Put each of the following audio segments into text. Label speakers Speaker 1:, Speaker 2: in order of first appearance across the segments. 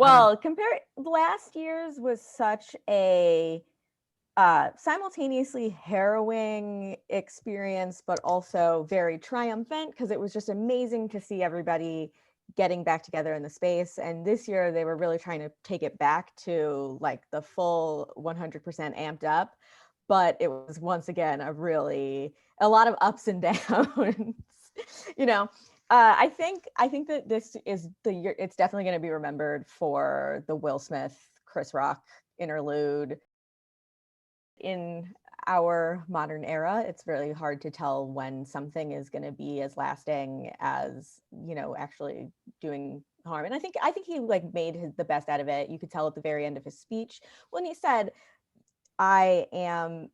Speaker 1: I don't know.
Speaker 2: Well, compare last year's was such a simultaneously harrowing experience, but also very triumphant because it was just amazing to see everybody getting back together in the space. And this year they were really trying to take it back to like the full 100% amped up. But it was once again a lot of ups and downs. you know, I think that this is the year. It's definitely going to be remembered for the Will Smith Chris Rock interlude. In our modern era, it's really hard to tell when something is going to be as lasting as, actually doing harm. And I think he like made the best out of it. You could tell at the very end of his speech when he said, I am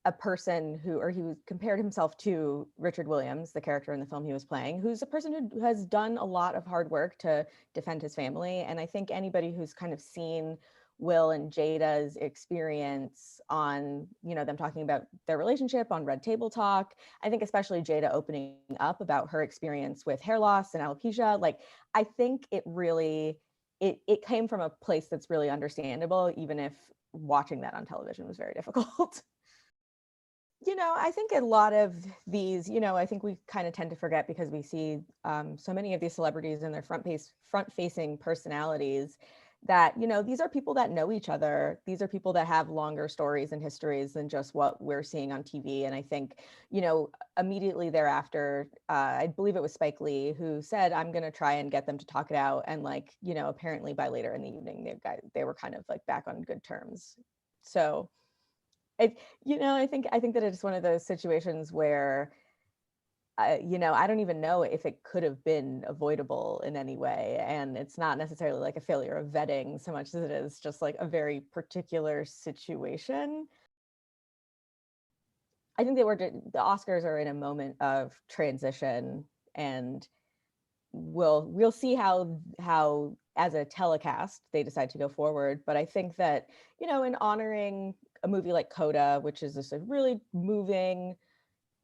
Speaker 2: a person who, or he was compared himself to Richard Williams, the character in the film he was playing, who's a person who has done a lot of hard work to defend his family. And I think anybody who's kind of seen Will and Jada's experience on, them talking about their relationship on Red Table Talk, I think especially Jada opening up about her experience with hair loss and alopecia, like I think it came from a place that's really understandable, even if watching that on television was very difficult. I think a lot of these, I think we kind of tend to forget because we see so many of these celebrities and their front-facing personalities that, these are people that know each other. These are people that have longer stories and histories than just what we're seeing on TV. And I think, immediately thereafter, I believe it was Spike Lee who said, I'm going to try and get them to talk it out. And like, apparently by later in the evening, they were kind of like back on good terms. So I think that it's one of those situations where, I don't even know if it could have been avoidable in any way. And it's not necessarily like a failure of vetting so much as it is just like a very particular situation. I think the Oscars are in a moment of transition, and we'll see how as a telecast they decide to go forward. But I think that, in honoring a movie like Coda, which is just a really moving,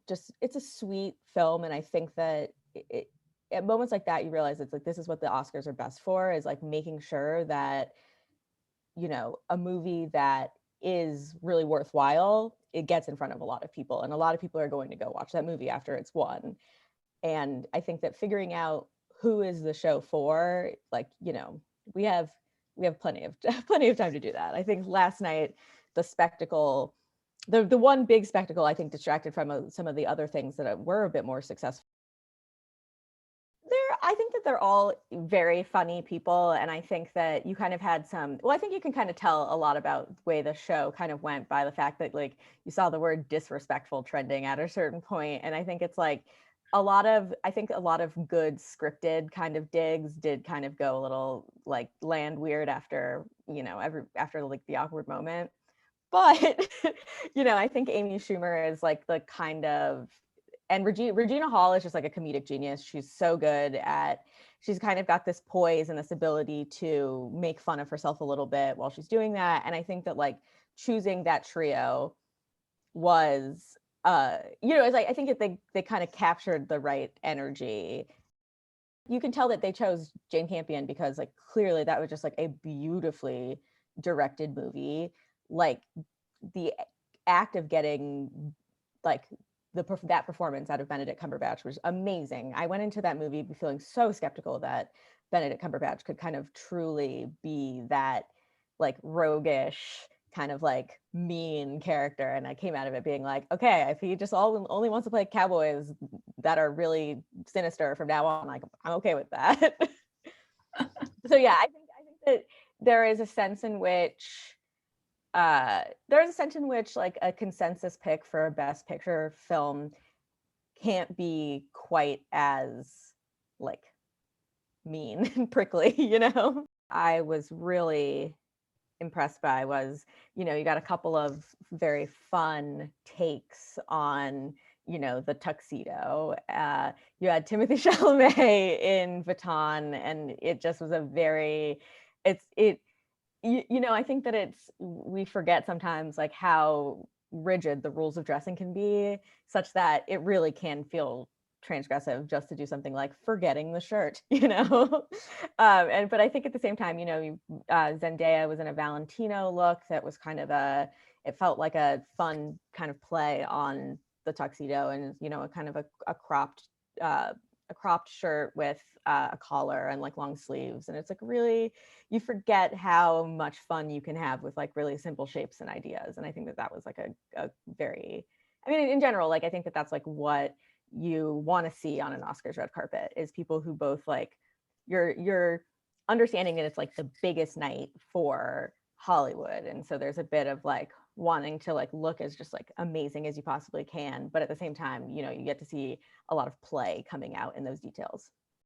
Speaker 2: just it's a sweet film. And I think that at moments like that, you realize it's like this is what the Oscars are best for, is like making sure that, a movie that is really worthwhile, it gets in front of a lot of people, and a lot of people are going to go watch that movie after it's won. And I think that figuring out who is the show for, like, we have plenty of plenty of time to do that. I think last night the spectacle, the one big spectacle, I think distracted from some of the other things that were a bit more successful. I think that they're all very funny people, and I think that you kind of had I think you can kind of tell a lot about the way the show kind of went by the fact that like you saw the word disrespectful trending at a certain point. And I think it's like a lot of good scripted kind of digs did kind of go a little like land weird after, after like the awkward moment. But I think Amy Schumer is like the kind of, and Regina Hall is just like a comedic genius. She's so good at, she's kind of got this poise and this ability to make fun of herself a little bit while she's doing that. And I think that like choosing that trio was, it's like, I think they kind of captured the right energy. You can tell that they chose Jane Campion because like clearly that was just like a beautifully directed movie. Like the act of getting like that performance out of Benedict Cumberbatch was amazing. I went into that movie feeling so skeptical that Benedict Cumberbatch could kind of truly be that like roguish kind of like mean character, and I came out of it being like, okay, if he just only wants to play cowboys that are really sinister from now on, like I'm okay with that. So yeah, I think that there is a sense in which like a consensus pick for a best picture film can't be quite as like mean and prickly, I was really impressed by was, you got a couple of very fun takes on, the tuxedo. You had Timothy Chalamet in Vuitton, and it just was a very, I think that we forget sometimes like how rigid the rules of dressing can be, such that it really can feel transgressive just to do something like forgetting the shirt, but I think at the same time, Zendaya was in a Valentino look that was kind of it felt like a fun kind of play on the tuxedo, and a kind of a cropped shirt with a collar and like long sleeves, and it's like really, you forget how much fun you can have with like really simple shapes and ideas. And I think that was like a very, I mean, in general, like I think that that's like what you want to see on an Oscars red carpet, is people who both like, you're understanding that it's like the biggest night for Hollywood, and so there's a bit of like wanting to like look as just like amazing as you possibly can, but at the same time, you get to see a lot of play coming out in those details.